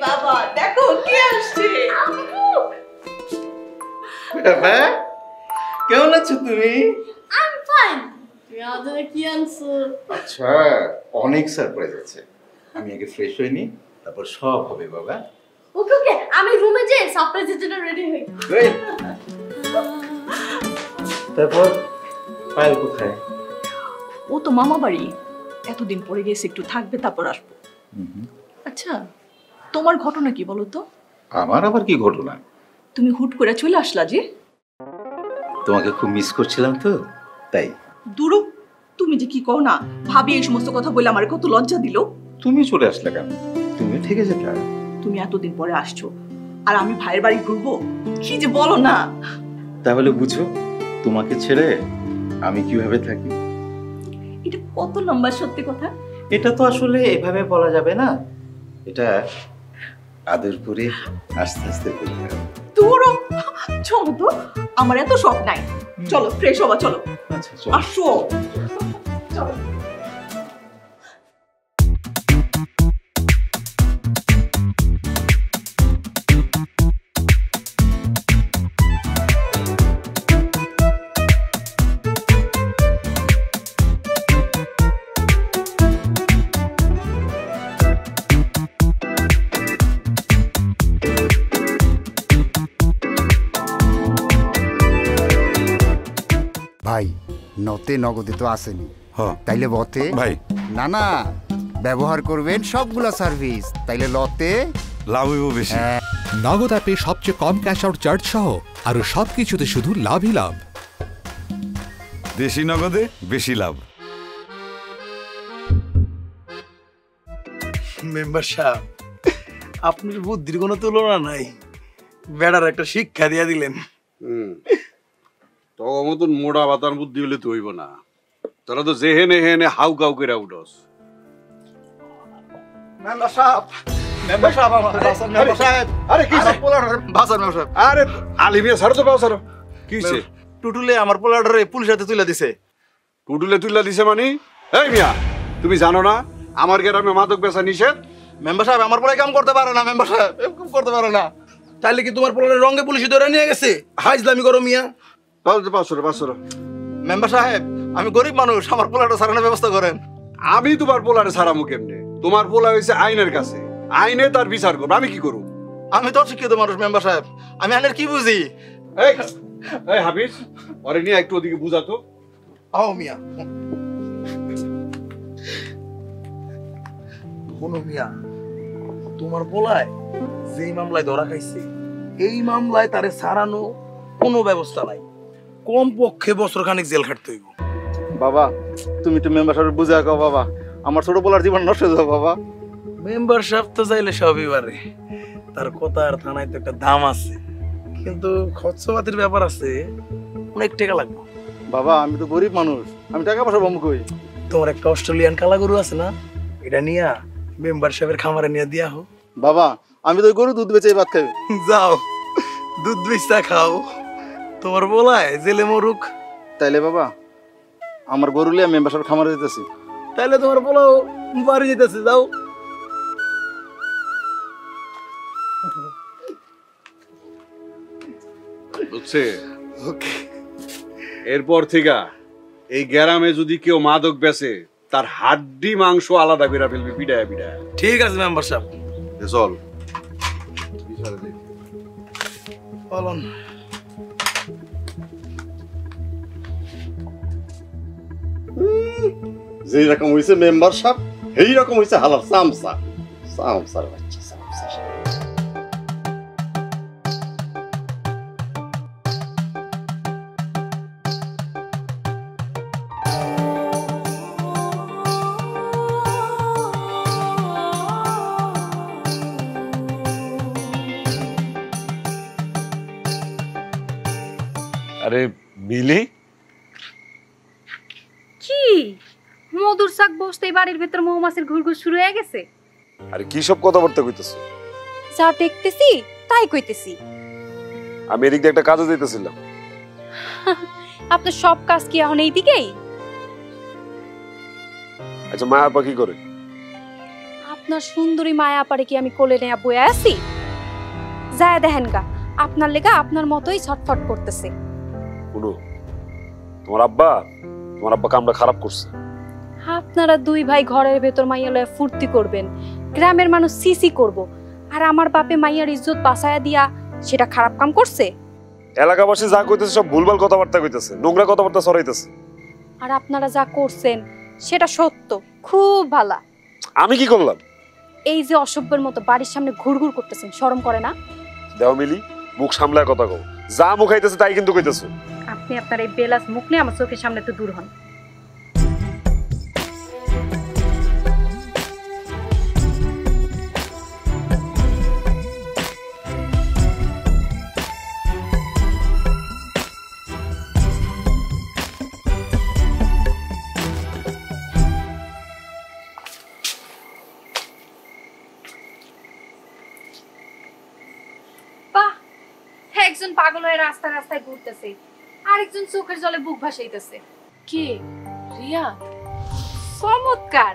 বাবা দেখো কে আসছে। বাবা কেমন আছো তুমি? I am fine. তুমি আমাদের কি আনছো? আচ্ছা অনেক সারপ্রাইজ আছে, আমি আগে ফ্রেশ হই নি তারপর সব হবে বাবা। ওকে ওকে, আমি রুমে যাই সারপ্রাইজের জন্য রেডি হই। তারপর পায়েল কোথায়? ও তো মামা বাড়ি, এতদিন পরে গেছে, একটু থাকবে তারপর আসবো। আচ্ছা তোমার ঘটনা কি বলো তো? আমার আবার কি ঘটনা? তুমি হুট করে চলে আসলা যে? তোমাকে খুব মিস করছিলাম তো তাই। দূরও, তুমি যে কি কও না, ভাবি এই সমস্ত কথা বলে আমার কত লজ্জা দিল। তুমি চলে আসলে কেন? তুমি থেকে যেতে। তুমি এতদিন পরে আসছো আর আমি ভাইয়ের বাড়ি ঘুরবো, কি যে বলো না। তাহলে বুঝো তোমাকে ছেড়ে আমি কিভাবে থাকি। এটা কত লম্বা সত্যি কথা। এটা তো আসলে এভাবে বলা যাবে না, এটা আদর করে আস্তে আস্তে বলতে হবে। দূরও, চলো তো, আমার এত শখ নাই। চলো ফ্রেশ হবা, চলো। আচ্ছা চলো। আসো চলো। ভাই নতে নগদে তো আসেনি, হ্যাঁ তাইলে বতে ভাই না না ব্যবহার করবেন সবগুলা সার্ভিস, তাইলে লতে লাভ হইব বেশি। নগদ অ্যাপে সবচেয়ে কম ক্যাশ আউট চার্জ সহ আরো সবকিছুতে শুধু লাভই লাভ। দেশি নগদে বেশি লাভ। মেম্বার সাহেব, আপনার বুদ্ধির কোনো তুলনা নাই, বেড়ার একটা শিক্ষা দিয়া দিলেন। তো মতন মোড়া বাতার বুদ্ধি হলে তো হইব না, তোরা তো যেহেনে হেনে হাউ কাউ করে উঠস। মেম্বার সাহেব, মেম্বার সাহেব, আমার বাসার মেম্বার সাহেব। আরে কি বাসার মেম্বার সাহেব, আরে আলিমিয়া ছাড়ো তো পাও ছাড়ো। কি হইছে? টুটুলে আমার পোলাডারে পুলিশ হাতে তুলে দিছে। টুটুলে তুইলা দিছে মানে? এই মিয়া তুমি জানো না আমার গ্রামে মাদক বেচা নিষেধ? মেম্বার সাহেব আমার পোলাই কাম করতে পারে না, মেম্বার সাহেব এরকম করতে পারে না। তাইলে কি তোমার পোলাডার রঙে পুলিশ ধরে নিয়ে গেছে? হাইজলামি করো মিয়া। পাঁচশো। মেম্বার সাহেব আমি গরিব মানুষ, আমার পোলাটা সারানোর ব্যবস্থা করেন। আমি তোমার পোলারে ছাড়ামু কেমনে? তোমার পোলা হয়েছে আইনের কাছে, আইনে তার বিচার করবো, আমি কি করব? আমি তো অশিক্ষিত মানুষ মেম্বার সাহেব, আমি আইনের কি বুঝি? এই হাফিজ ওরে নিয়ে একটু ওদিকে বুঝাতো। আও মিয়া। কোনো মিয়া, তোমার পোলায় যেই মামলায় ধরা খাইছে এই মামলায় তারে ছাড়ানো কোনো ব্যবস্থা নাই, কম পক্ষে বছর খানিক জেল খাটতে হইব। বাবা তুমি তো মেম্বার সাহেব বুঝে রাখো বাবা, আমার ছোট পোলার জীবন নষ্ট হয়ে যাবে বাবা। মেম্বার সাহেব তো চাইলে সবই পারে, তার কথা আর থানায় তো একটা দাম আছে, কিন্তু খরচপাতির ব্যাপার আছে, অনেক টাকা লাগবে। বাবা আমি তো গরিব মানুষ, আমি টাকা পয়সা বম কই। তোমার একটা অস্ট্রেলিয়ান কালা গরু আছে না, এটা নিয়া মেম্বার সাহেবের খামারে নিয়ে দিয়া হোক। বাবা আমি তো গরু দুধ বেচে ভাত খাই। যাও দুধ বেচা খাও, তোমার বলায় জেলে মরুক। তাইলে বাবা আমার গরু লিয়া মেম্বার সাহেব খামারে যেতেছি। তাইলে তোমার বলাও বাড়ি যেতেছে, যাও। বুঝছে? এরপর থেকে এই গ্রামে যদি কেউ মাদক বেচে তার হাড্ডি মাংস আলাদা করে ফেলবি পিডায় পিডায়। ঠিক আছে মেম্বার সাহেব, চল। বলুন। যেই রকম হয়েছে মেম্বার সাহেব সেই রকম হয়েছে হালার সামসা, সামসার বাচ্চা সামসা। আরে মিলি, কি মধুর শাক বসতে বাড়ির ভেতর মৌমাছির ঘুরঘুর শুরু হয়ে গেছে? আরে কি সব কথাবার্তা কইতেছো? যা দেখতেছি তাই কইতেছি। আমি এদিক দিয়ে একটা কাজে যাইতেছিলাম। আপনার সব কাজ কি এখন এইদিকেই? আচ্ছা মায়া আপা কি করে? আপনার সুন্দরী মায়া পারে কি আমি কোলে নেয়া বয়ে আছি? যায় দেখেন গা, আপনার লেগা আপনার মতোই ছটফট করতেছে। শুনো, তোমার আব্বা কামটা খারাপ করছে। আপনারা দুই ভাই ঘরের ভেতর মাইয়া লয়ে ফুর্তি করবেন, গ্রামের মানুষ সিসি করব, আর আমার বাপে মাইয়ার ইজ্জত বাঁচায়া দিয়া সেটা খারাপ কাম করছে। এলাকাবাসী যা কইতেছে সব ভুলভাল কথাবার্তা কইতেছে, নোংরা কথাবার্তা ছড়াইতেছে। আর আপনারা যা করছেন সেটা সত্য, খুব ভালো। আমি কি করলাম? এই যে অসভ্যের মতো বাড়ির সামনে ঘুরঘুর করতেছেন, শরম করে না? দেও মিলি, মুখ সামলায় কথা কও। যা মুখ আইতেছে তাই কিন্তু কইতেছো। আপনি আপনার এই বেলাস মুখ নিয়ে আমার চোখের সামনে তো দূর হন। একজন পাগল হয়ে রাস্তায় রাস্তায় ঘুরতেছে, আরেকজন চোখের জলে বুক ভাসাইতেছে। কে? রিয়া। চমৎকার,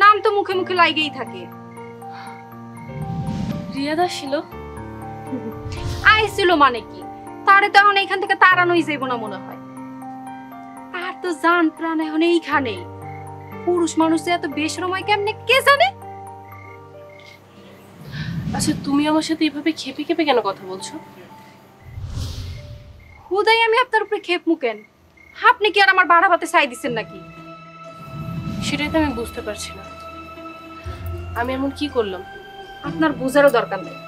নাম তো মুখে মুখে লাগেই থাকে। রিয়া দাস ছিল? আইছিল মানে কি, তারে তো এখন এখান থেকে তাড়ানোই যাইব না মনে হয়। তার তো জান প্রাণ এখন এইখানে। পুরুষ মানুষ যে এত বেশরময় কেমনে কে জানে? আচ্ছা, তুমি আমার সাথে এভাবে খেপে খেপে কেন কথা বলছো? হুদাই আমি আপনার উপরে খেপ মুকেন? আপনি কি আর আমার বাড়াবাতে চাই দিচ্ছেন নাকি? সেটাই তো আমি বুঝতে পারছি না, আমি এমন কি করলাম? আপনার বুঝারও দরকার নেই।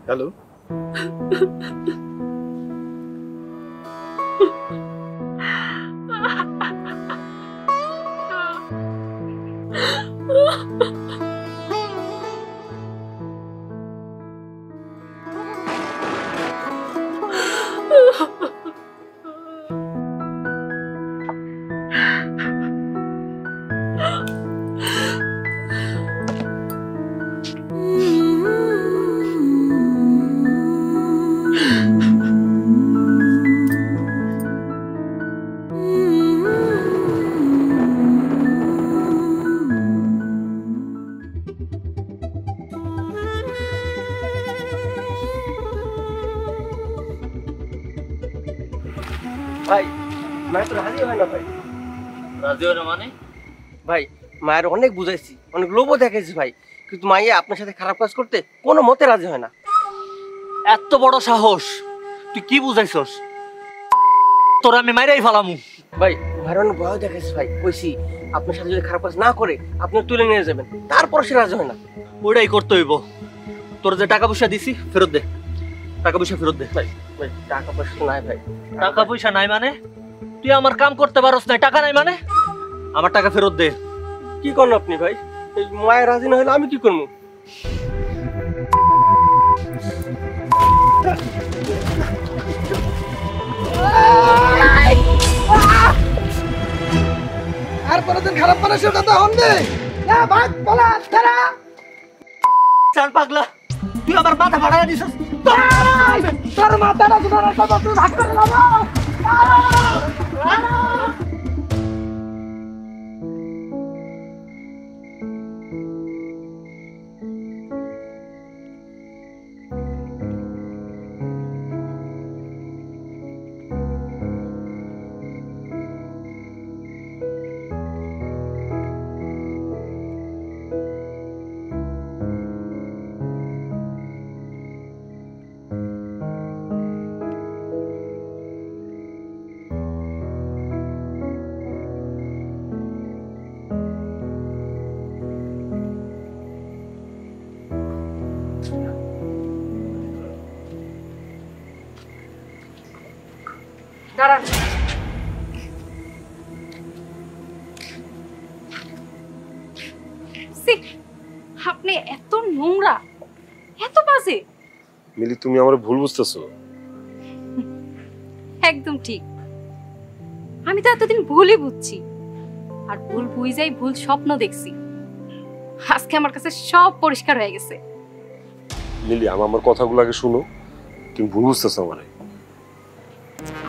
হ্যালো, ভাই মায়ের তো রাজি হয় না ভাই। রাজি হয় না মানে? ভাই মায়ের অনেক বুঝাইছি, অনেক লোভও দেখাইছি ভাই, কিন্তু মাইয়া আপনার সাথে খারাপ কাজ করতে কোনো মতে রাজি হয় না। এত বড় সাহস! তুই কি বুঝাইছস? তোর আমি মাইরাই ফেলামু। ভাই মায়ের অনেক ভয় দেখাইছি ভাই, কইছি আপনার সাথে যদি খারাপ কাজ না করে আপনি তুলে নিয়ে যাবেন, তারপর সে রাজি হয় না। ওইটাই করতে হইব। তোর যে টাকা পয়সা দিছি ফেরত দে, টাকা পয়সা ফেরত দে। ভাই ভাই টাকা পয়সা নাই ভাই। টাকা পয়সা নাই মানে? তুই আমার কাম করতে পারস না, টাকা নাই মানে? আমার টাকা ফেরত দে। কি করুন আপনি ভাই? এই মায়ের রাজি না হলে আমি কি করবো? আর পরের খারাপ মানুষের কথা হন দে না ভাগ বলা তারা চাল পাগলা, তুই আমার মাথা ফাটাইয়া দিছস। তোর মাথাটা সুধারা সব তুই ভাগ করে নাও। দাঁড়ান। আপনি এত নোংরা, এত বাজে। মিলি তুমি আমার ভুল বুঝতেছো। একদম ঠিক, আমি তো এতদিন ভুলই বুঝছি, আর ভুল বুঝাই ভুল স্বপ্ন দেখছি। আজকে আমার কাছে সব পরিষ্কার হয়ে গেছে। মিলি আমার কথাগুলো আগে শুনো, তুমি ভুল বুঝতেছো আমারে।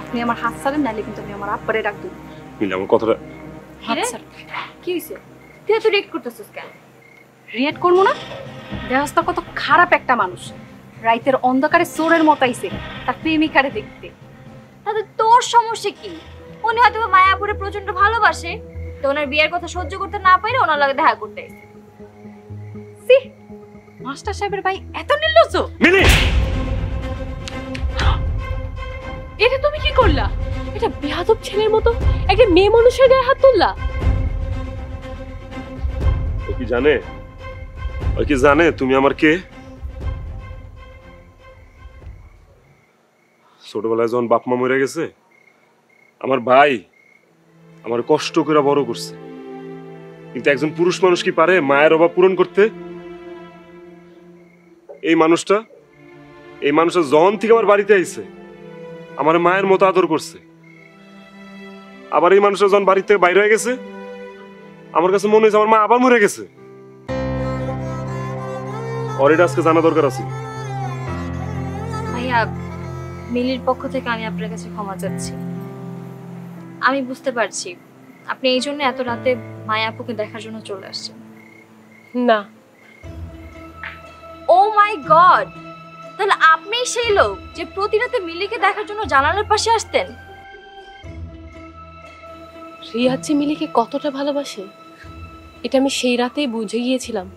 আপনি আমার হাত ছাড়েন, নাহলে কিন্তু আমি আমার আব্বারে ডাক দেব। মিলি আমার কথাটা হাত ছাড়। কি হইছে? তুই এত রিয়েক্ট করতেছিস কেন? রিয়েক্ট করবো না? দেহস্তা কত খারাপ একটা মানুষ, রাইতের অন্ধকারে চোরের মতো আইছে তার প্রেমিকারে দেখতে। তাতে তোর সমস্যা কি? উনি হয়তো মায়াপুরে প্রচন্ড ভালোবাসে, তো ওনার বিয়ের কথা সহ্য করতে না পারে ওনার লাগে দেখা করতে আইছে। সি, মাস্টার সাহেবের ভাই এত নির্লজ্জ। মিলি, এটা তুমি কি করলা? এটা বেয়াদব ছেলের মতো একটা মেয়ে মানুষের গায়ে হাত তুললা। ও কি জানে তুমি আমার কে? ছোটবেলায় যখন বাপ মা মরে গেছে, আমার ভাই আমার কষ্ট করে বড় করছে, কিন্তু একজন পুরুষ মানুষ কি পারে মায়ের অভাব পূরণ করতে? এই মানুষটা যখন থেকে আমার বাড়িতে আইছে আমার মায়ের মতো আদর করছে। আবার এই মানুষটা যখন বাড়ি থেকে বাইরে হয়ে গেছে, আমার কাছে মনে হয়েছে আমার মা আবার মরে গেছে। ওর এটা আজকে জানা দরকার আছে। ভাইয়া, মিলির পক্ষ থেকে আমি আপনার কাছে ক্ষমা চাচ্ছি। আমি বুঝতে পারছি আপনি এই জন্য এত রাতে মায়া আপুকে দেখার জন্য চলে আসছেন। না। ও মাই গড, তাহলে আপনি সেই লোক যে প্রতি রাতে মিলিকে দেখার জন্য জানালার পাশে আসতেন? রিয়াদ যে মিলিকে কতটা ভালোবাসে এটা আমি সেই রাতেই বুঝে গিয়েছিলাম,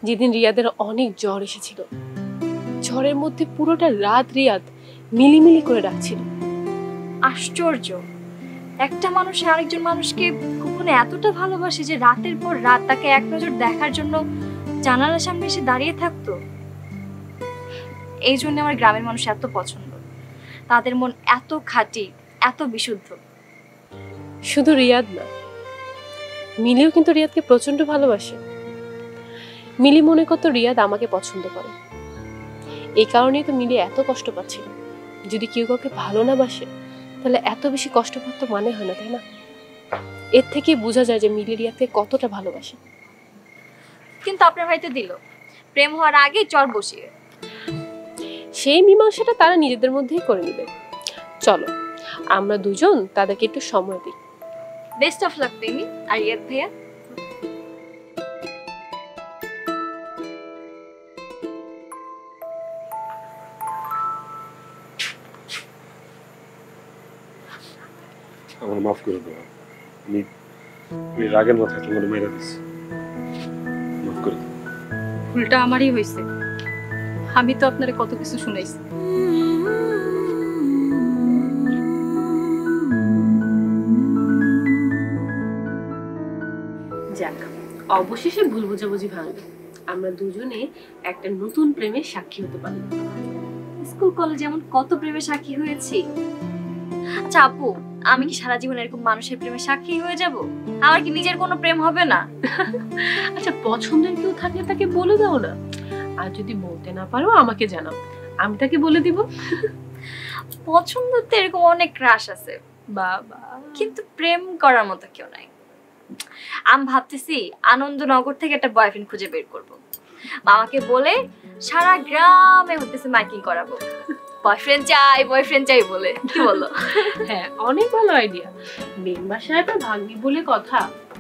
যেদিন রিয়াদের অনেক জ্বর এসেছিল। ঝড়ের মধ্যে পুরোটা রাত রিয়াদ মিলিমিলি করে ডাকছিল। আশ্চর্য, একটা মানুষ আরেকজন মানুষকে কখনো এতটা ভালোবাসে যে রাতের পর রাত তাকে এক নজর দেখার জন্য জানালার সামনে এসে দাঁড়িয়ে থাকতো। এই জন্য আমার গ্রামের মানুষ এত পছন্দ, তাদের মন এত খাঁটি, এত বিশুদ্ধ। শুধু রিয়াদ না, মিলিও কিন্তু রিয়াদকে প্রচন্ড ভালোবাসে। মিলি মনে করতো রিয়াদ আমাকে পছন্দ করে, এই কারণেই তো মিলি এত কষ্ট পাচ্ছিল। যদি কেউ কাউকে ভালো না বাসে তাহলে এত বেশি কষ্ট পাওয়ার তো মানে হয় না, তাই না? এর থেকে বোঝা যায় যে মিলি রিয়াদকে কতটা ভালোবাসে। কিন্তু আপনার ভাই তো দিল প্রেম হওয়ার আগেই চর বসিয়ে। সেই মীমাংসাটা তারা নিজেদের মধ্যেই করে নেবে। চলো আমরা দুজন তাদেরকে একটু সময় দিই। বেস্ট অফ লাক প্রেমী আর রিয়াদ ভাইয়া। আমার মাফ করে দাও, আমি রাগের মাথায় তোমার মেরে দিচ্ছি, মাফ করে দাও। ভুলটা আমারই হয়েছে, আমি তো আপনারে কত কিছু শুনাইছি। যাক, অবশেষে ভুল বোঝাবুঝি ভাঙলো, আমরা দুজনে একটা নতুন প্রেমের সাক্ষী হতে পারলাম। স্কুল কলেজে এমন কত প্রেমের সাক্ষী হয়েছি। আচ্ছা আপু, আমি কি সারা জীবন এরকম মানুষের প্রেমের সাক্ষী হয়ে যাব? আমার কি নিজের কোনো প্রেম হবে না? আচ্ছা, পছন্দের কেউ থাকলে তাকে বলে দাও না, আর যদি বলতে না পারো আমাকে জানাও, আমি তাকে বলে দিব। পছন্দ তো এরকম অনেক ক্রাশ আছে বাবা, কিন্তু প্রেম করার মতো কেউ নাই। আমি ভাবতেছি আনন্দনগর থেকে একটা বয়ফ্রেন্ড খুঁজে বের করব, মামাকে বলে সারা গ্রামে হতেছে মাইকিং করাবো, বয়ফ্রেন্ড চাই বলে। কি বলো? হ্যাঁ, অনেক ভালো আইডিয়া। মেম্বার সাহেবের ভাগ্নি বলে কথা,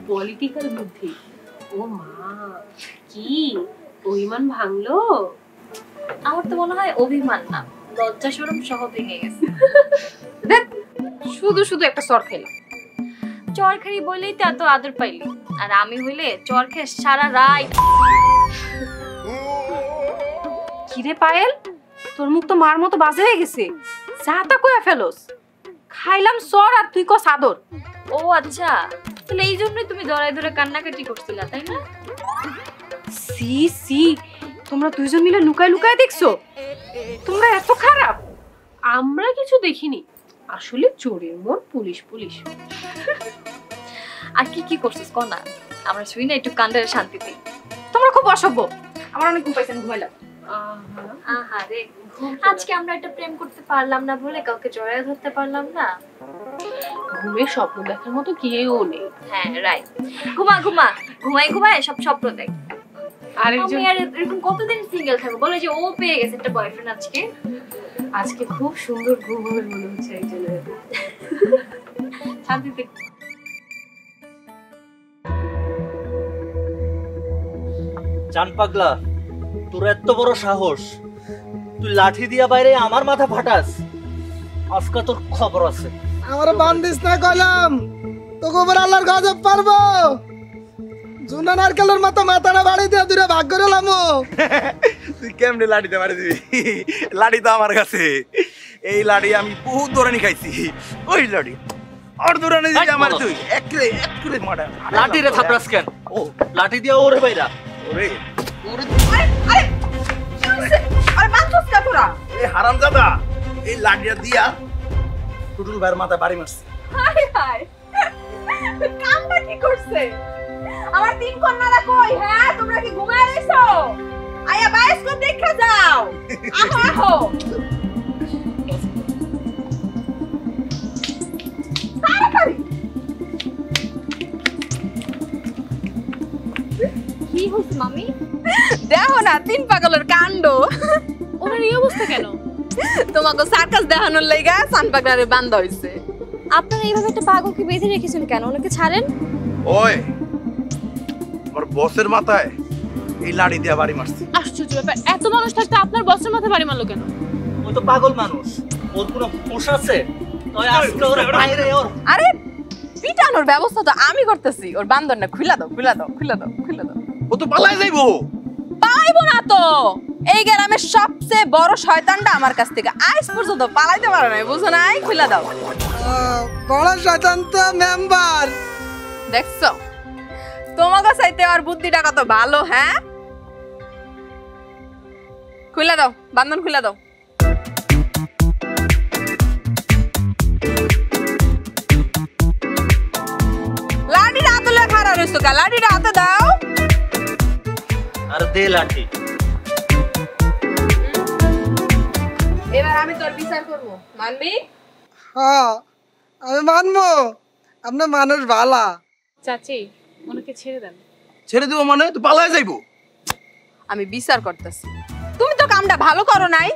পলিটিক্যাল বুদ্ধি। ও মা, কি অভিমান ভাঙলো? আমার তো মনে হয় অভিমান না, লজ্জা শরম সহ ভেঙে গেছে। শুধু শুধু একটা চর খেলাম। চর খাই বলেই তো এত আদর পাইলি, আর আমি হইলে চর খেয়ে সারা রাত। কিরে পায়েল, তোর মুখ তো মার মতো বাজে হয়ে গেছে, যা তা কইয়া ফেলোস। খাইলাম চর আর তুই কস আদর। ও আচ্ছা, তাহলে এই জন্যই তুমি দরাই ধরে কান্নাকাটি করছিলা, তাই না? সি সি, তোমরা দুইজন মিলে লুকায় লুকায় দেখছো? তোমরা এত খারাপ। আমরা কিছু দেখিনি, আসলে চোরের মন পুলিশ পুলিশ। আর কি কি করছিস ক না, আমরা শুই না একটু কান্ডারে শান্তি দিই। তোমরা খুব অসভ্য, আমার অনেক ঘুম পাইছে, ঘুমাইলাম। আহারে, আজকে আমরা একটা প্রেম করতে পারলাম না বলে কাউকে জড়ায় ধরতে পারলাম না। ঘুমে স্বপ্ন দেখার মতো কেউ নেই। হ্যাঁ রাইট, ঘুমা ঘুমা, ঘুমাই ঘুমাই সব স্বপ্ন দেখ। আরেকজন আমি আর এরকম কতদিন সিঙ্গেল থাকবো বলে, যে ও পেয়ে গেছে একটা বয়ফ্রেন্ড আজকে। আজকে খুব সুন্দর ঘুম হবে মনে হচ্ছে একজনের। শান্তিতে জান পাগলা, তোর এত বড় সাহস, তুই লাঠি দিয়া বাইরে আমার মাথা ফাটাস? আজকে তোর খবর আছে। আমার বান্দিস না কইলাম, তোকে উপর আল্লাহর গজব পারবো। জুনা নারকেলের মতো মাথাটা বাড়ি দিয়ে দূরে ভাগ করে লামো। তুই কেমনে লাঠিতে মারি দিবি? লাঠি তো আমার কাছে, এই লাঠি আমি বহুত দৌড়ানি খাইছি। ওই লাঠি আর দৌড়ানি দিতে আমার তুই একরে একরে মারা। লাঠি রে থাপড়াস কেন? ও লাঠি দিয়া ওরে বাইরা। ওরে ওরে আরে কি হইছে? আরে মাথুস কা তোরা? এই হারামজাদা এই লাঠিটা দিয়া টুটুল ভাইয়ের মাথা বাড়ি মারছে। হায় হায়, কামটা কি করছে? আমার তিন কন্যারা কই? হ্যাঁ, তোমরা কি ঘুমায় রইছো? আয়া বায়োস্কোপ দেখা যাও। আহো আহো, তাড়াতাড়ি। কি হইছে মামি? দেখো না তিন পাগলের কাণ্ড। ওনার এই অবস্থা কেন? তোমাকে সার্কাস দেখানোর লাইগা সান পাগলারে বান্ধা হইছে। আপনারা এইভাবে একটা পাগলকে বেঁধে রেখেছেন কেন? ওনাকে ছাড়েন। ওই আমার বসের মাথায় এই লাঠি দিয়া বাড়ি মারছে। আশ্চর্য ব্যাপার, এত মানুষ থাকতে আপনার বসের মাথায় বাড়ি মারলো কেন? ওই তো পাগল মানুষ, ওর কোনো হুঁশ আছে? তুই আজকে ওর বাইরে ওর। আরে পিটানোর ব্যবস্থা তো আমি করতেছি। ওর বান্ধর না, খুলে দাও খুলে দাও খুলে দাও খুলে দাও। ও তো পালাই যাইবো। পালাইবো না তো, এই গ্রামের সবচেয়ে বড় শয়তানটা আমার কাছ থেকে আজ পর্যন্ত পালাইতে পারে নাই, বুঝো নাই? খুলে দাও। বড় শয়তান তো মেম্বার। দেখছো তোমাকে চাইতে আর বুদ্ধিটা কত ভালো। হ্যাঁ, খুলে দাও, বান্ধন খুলে দাও। লাঠিটা হাতে লয়ে খাড়া রইছো কা? লাঠিটা হাতে দাও। আর দে লাঠি। এবার আমি তোর বিচার করব, মানবি? হ্যাঁ আমি মানবো, আপনার মানুষ ভালা। চাচি, ওনাকে ছেড়ে দেন। ছেড়ে দেবো মানে? তুই পালাই যাইবো? আমি বিচার করতেছি, তুমি তো কামটা ভালো করো নাই।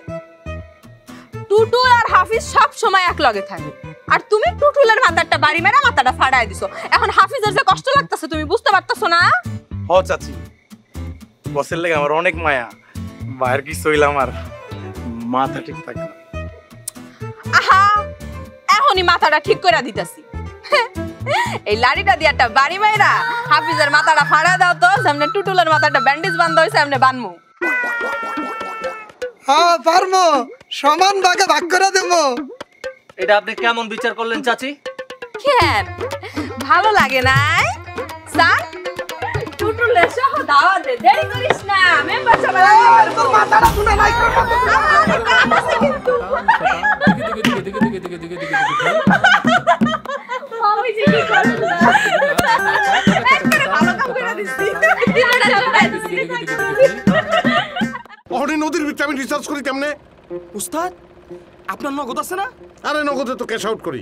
টুটুল আর হাফিজ সব সময় এক লগে থাকে, আর তুমি টুটুলের মাথাটা বাড়ি মেরা মাথাটা ফাড়ায় দিছো। এখন হাফিজের যে কষ্ট লাগতেছে তুমি বুঝতে পারতেছো না? হ চাচি, বসের লেগে আমার অনেক মায়া। বাইরে কি সইলাম আর মাথা ঠিক থাকে না। আহা, এখনই মাথাটা ঠিক করে দিতেছি। এই লাড়িটা দিয়ে একটা বাড়ি মাইরা হাফিজের মাথাটা ফাড়া দাও তো, সামনে টুটুলের মাথাটা ব্যান্ডেজ বান্ধা হইছে, সামনে বানমু। হ্যাঁ পারবো, সমান ভাগে ভাগ করে দেবো। এটা আপনি কেমন বিচার করলেন চাচি? কেন ভালো লাগে নাই? স্যার টুটুলের সহ দাওয়াত দে, দেরি করিস না। মেম্বার সবাই তোর মাথাটা শুনে নাই কিন্তু। আমি যে কি করলাম, একবারে ভালো কাম করে দিছি। অহনি নদীর ভিতরে আমি রিসার্চ করি কেমনে? উস্তাদ আপনার নগদ আছে না? আরে নগদে তো ক্যাশ আউট করি।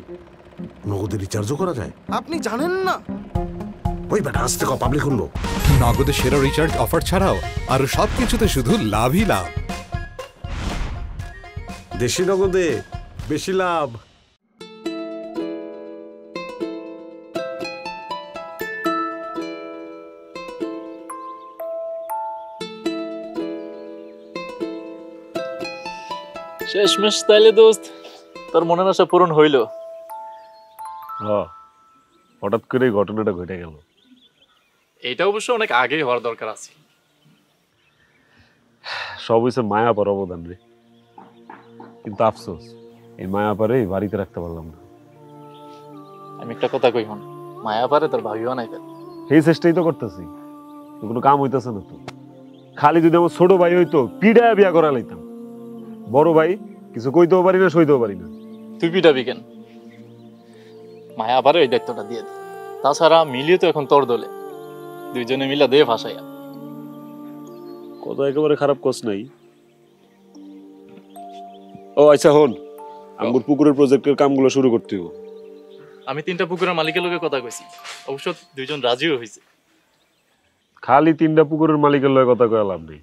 নগদে রিচার্জও করা যায়? আপনি জানেন না? ওই বেটা আসতে কো পাবলিক শুনবো। নগদে সেরা রিচার্জ অফার ছাড়াও আরো সবকিছুতে শুধু লাভই লাভ। দেশি নগদে বেশি লাভ। শেষমেশ তাইলে দোস্ত তোর মনের আশা পূরণ হইল। হঠাৎ করে এই ঘটনাটা ঘটে গেল। এইটা অবশ্য অনেক আগেই হওয়ার দরকার আছে। সব হয়েছে মায়াপার অবদান রে, কিন্তু আফসোস এই মায়াপারে বাড়িতে রাখতে পারলাম না। আমি একটা কথা কই হন, মায়াপারে তোর ভাবিও নাই। এই চেষ্টাই তো করতেছি, কোনো কাম হইতেছে না তো। খালি যদি আমার ছোট ভাই হইতো পিড়ায় বিয়া করা লাইতাম। বড় ভাই কিছু কইতেও পারি না, সইতেও পারি না। তুই পিটাবি কেন? মায়া আবার এই দায়িত্বটা দিয়ে দে। তাছাড়া মিলিয়ে তো এখন তোর দলে, দুইজনে মিলা দে ভাসাইয়া। কথা একেবারে খারাপ কস নাই। ও আচ্ছা হন, আঙ্গুর পুকুরের প্রজেক্টের কামগুলো শুরু করতে হবে। আমি 3টা পুকুরের মালিকের লগে কথা কইছি, অবশ্য দুইজন রাজিও হয়েছে। খালি 3টা পুকুরের মালিকের লয় কথা কয়ে লাভ নেই,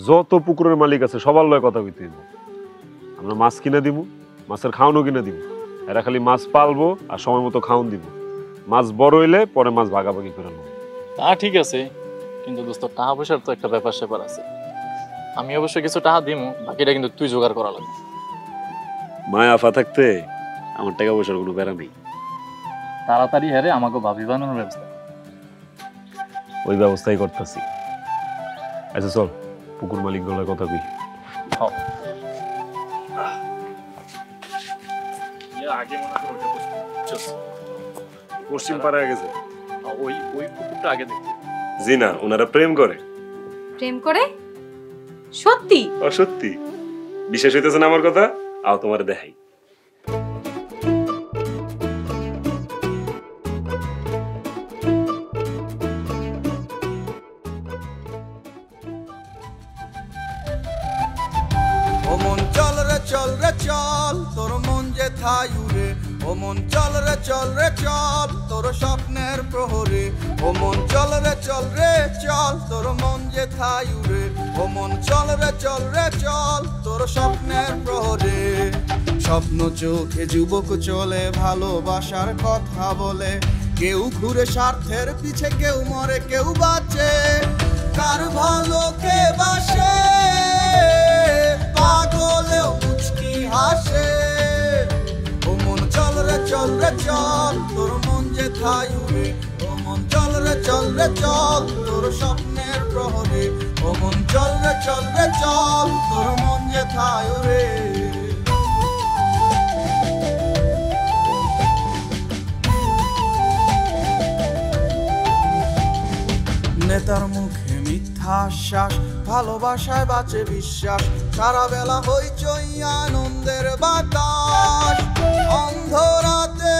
যত পুকুরের মালিক আছে সবার লয় কথা কইতে হইব। আমরা মাছ কিনে দিব, মাছের খাওয়ানো কিনে দিব, এরা খালি মাছ পালবো আর সময় মতো খাওয়ান দিব। মাছ বড় হইলে পরে মাছ ভাগাভাগি করে নেব। তা ঠিক আছে, কিন্তু দোস্ত টাকা পয়সার তো একটা ব্যাপার স্যাপার আছে। আমি অবশ্য কিছু টাকা দিমু, বাকিটা কিন্তু তুই জোগাড় করা লাগবে। মায়া আফা থাকতে আমার টাকা পয়সার কোনো বেড়া নেই। তাড়াতাড়ি হেরে আমাকে ভাবি বানানোর ব্যবস্থা। ওই ব্যবস্থাই করতেছি। আচ্ছা চল, পুকুর মালিক গুলোর কথা কই। পশ্চিম পাড়ায় গেছে। ওই পুকুরটা আগে দেখি। জি না, ওনারা প্রেম করে। প্রেম করে? সত্যি? ও সত্যি? বিশ্বাস হইতেছে না আমার কথা? আও তোমার দেখাই। ও মন চল রে চল রে চল, তোর মন যে থাই উড়ে। ও মন চল রে চল রে চল, তোর স্বপ্নের প্রহরে। ও মন চল রে চল রে চল, তোর মন যে থাই উড়ে। ও মন চল রে চল রে চল, তোর স্বপ্নের প্রহরে। স্বপ্ন চোখে যুবক চলে, ভালোবাসার কথা বলে। কেউ ঘুরে স্বার্থের পিছে, কেউ মরে কেউ বাঁচে। কার ভালো কে বাসে, পাগলেও মুচকি হাসে। ও মন চল রে চল রে চল, তোর মন যে থাই উড়ে। ও মন চল রে চল রে চল, তোর স্বপ্নের প্রহরে। ও মন চল রে চল রে চল, তোর মন যে থাই উড়ে। নেতার মুখে মিথ্যা আশ্বাস, ভালোবাসায় বাঁচে বিশ্বাস। সারা বেলা হইচই আনন্দের বাতাস, অন্ধরাতে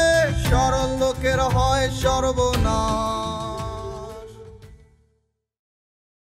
সরল লোকের হয় সর্বনাশ।